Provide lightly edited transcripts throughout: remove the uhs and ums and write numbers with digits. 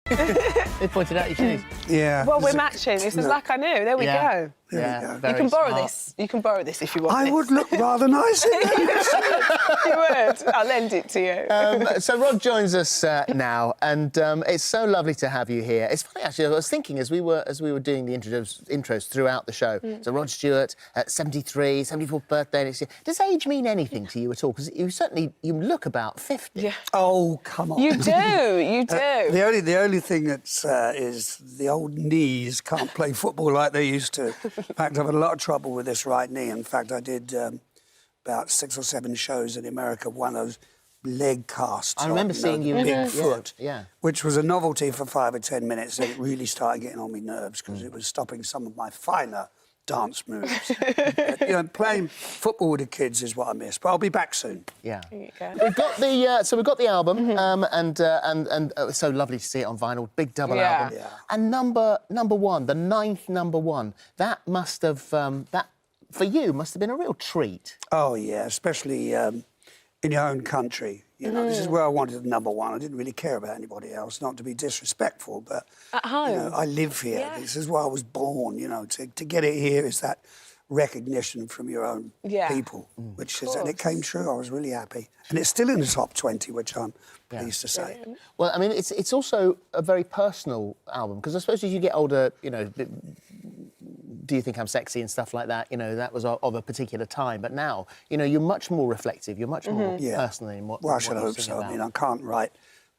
They pointed out your shoes. Yeah. Well, we're matching. This is like I knew. There we go. There we go. You can borrow smart. this. You can borrow this if you want. I this. would look rather nice in this. You would. I'll lend it to you. So Rod joins us now, and it's so lovely to have you here. It's funny, actually. I was thinking as we were doing the intros throughout the show. So Rod Stewart, 73, 74th birthday next year. Does age mean anything to you at all? Because you look about 50. Yeah. Oh, come on. You do. You do. The only thing that's is the old knees can't play football like they used to. In fact, I've had a lot of trouble with this right knee. In fact, I did about 6 or 7 shows in America, one of those leg casts. I remember seeing you big foot, yeah, which was a novelty for 5 or 10 minutes. And it really started getting on my nerves because it was stopping some of my finer dance moves. But, playing football with the kids is what I miss. But I'll be back soon. Yeah. There you go. We've got the we've got the album, and it's so lovely to see it on vinyl. Big double album. Yeah. And number one, the 9th number one. That must have that for you must have been a real treat. Oh yeah, especially in your own country. This is where I wanted the number one. I didn't really care about anybody else, not to be disrespectful, but at home. I live here. Yeah. This is where I was born. To get it here is that recognition from your own people, which is, and it came true. I was really happy, and it's still in the top 20, which I'm pleased to say. Well, I mean, it's also a very personal album because I suppose as you get older, do you think I'm sexy and stuff like that? That was of a particular time. But now, you're much more reflective. You're much more personal in what. Well, I should hope so. About. I mean, I can't write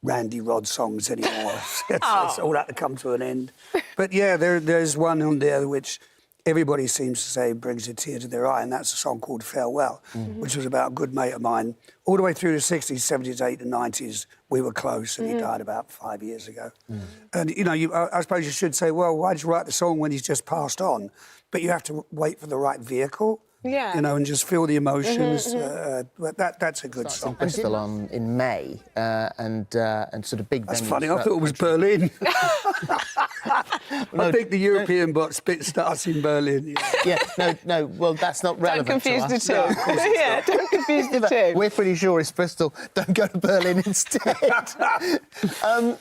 Randy Rod songs anymore. It's all that to come to an end. But yeah, there's one on there which everybody seems to say brings a tear to their eye, and that's a song called Farewell, which was about a good mate of mine. All the way through the 60s, 70s, 80s, and 90s, we were close, and he died about 5 years ago. And, I suppose you should say, well, why did you write the song when he's just passed on? But you have to wait for the right vehicle. Yeah. And just feel the emotions. But that's a good song. Bristol on in May, and sort of big. That's funny. I thought it was Berlin. I think the European bit starts in Berlin. No. Well, that's not relevant. Don't confuse the to us. two. Yeah, don't confuse the two. We're pretty sure it's Bristol. Don't go to Berlin instead.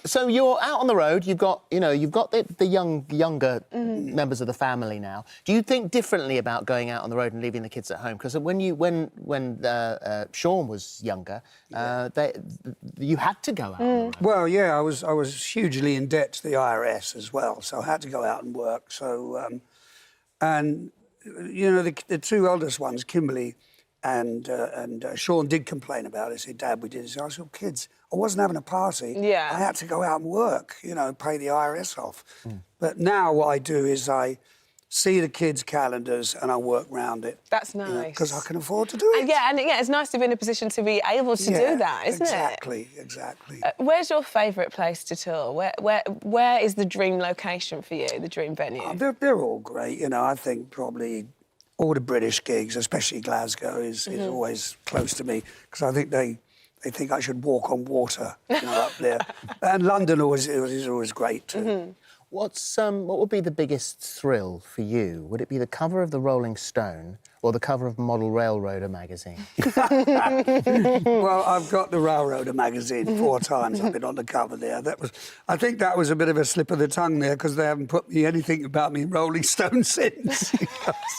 So you're out on the road. You've got the younger members of the family now. Do you think differently about going out on the road and leaving the kids at home? Because when Sean was younger, you had to go out on the road. Well, yeah, I was hugely in debt to the IRS as well, so I had to go out and work. So, the 2 oldest ones, Kimberly and Sean, did complain about it. Said, "Dad, we did this." I said, "Kids, I wasn't having a party. Yeah. I had to go out and work. Pay the IRS off." But now what I do is I see the kids' calendars and I work round it. That's nice. Because I can afford to do it. And it's nice to be in a position to be able to do that, isn't it? Exactly. Where's your favourite place to tour? Where is the dream location for you, the dream venue? They're all great. I think probably all the British gigs, especially Glasgow, is always close to me because I think they think I should walk on water up there. And London is always great too. What would be the biggest thrill for you? Would it be the cover of the Rolling Stone or the cover of Model Railroader magazine? Well, I've got the Railroader magazine 4 times. I've been on the cover there. I think that was a bit of a slip of the tongue there because they haven't put anything about me in Rolling Stone since.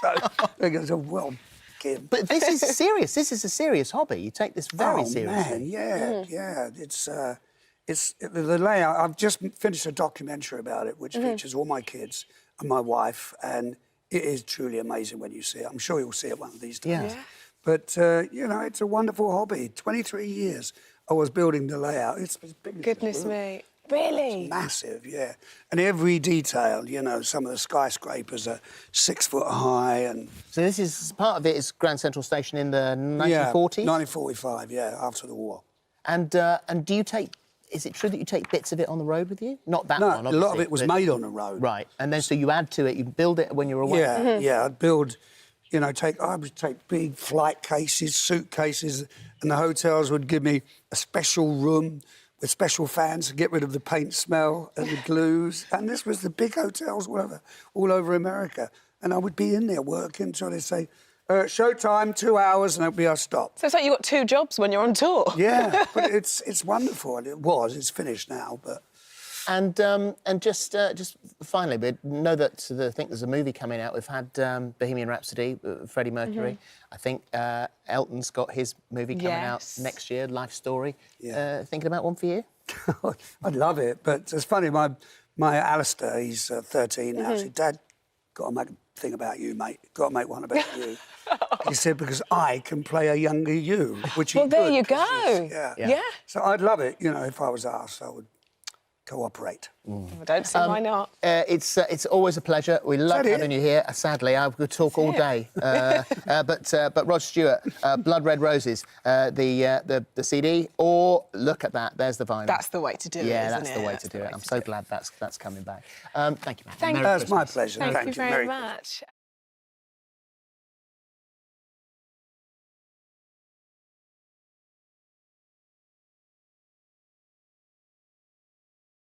So they go, well, Kim. But this is serious. This is a serious hobby. You take this very seriously. Man, yeah. It's the layout. I've just finished a documentary about it, which features all my kids and my wife, and it is truly amazing when you see it. I'm sure you'll see it one of these days. Yeah. But, it's a wonderful hobby. 23 years I was building the layout. It's big. Goodness me. Really? It's massive, yeah. And every detail, some of the skyscrapers are 6 foot high and... So this is, part of it is Grand Central Station in the 1940s? Yeah, 1945, after the war. And do you take... Is it true that you take bits of it on the road with you? Not that one, obviously. A lot of it was made on the road. Right, and then so you add to it, you build it when you're away? Yeah, I'd build, I would take big flight cases, suitcases, and the hotels would give me a special room with special fans to get rid of the paint smell and the glues. And this was the big hotels all over America. And I would be in there working until they say, showtime, 2 hours, and it'll be our stop. So it's like you've got 2 jobs when you're on tour. Yeah, but it's wonderful. It's finished now, but And just finally, we know that I think there's a movie coming out. We've had Bohemian Rhapsody, Freddie Mercury. I think Elton's got his movie coming out next year, Life Story. Yeah. Thinking about one for you? I'd love it, but it's funny. My Alistair, he's 13 now. I said, Dad, got to make a thing about you, mate. Got to make one about you. He said, because I can play a younger you, which he Well, there could, you go. Yeah. So I'd love it. You know, if I was asked, I would cooperate. I don't see why not. It's always a pleasure. We love having you here. Sadly, I could talk all day. But Rod Stewart, Blood Red Roses, the CD, or look at that. There's the vinyl. That's the way to do it. Yeah, isn't that's it? the way That's to the do way it. I'm to so do it. glad that's coming back. Thank you, man. Thank you. That's my pleasure. Thank you Merry very Christmas. much.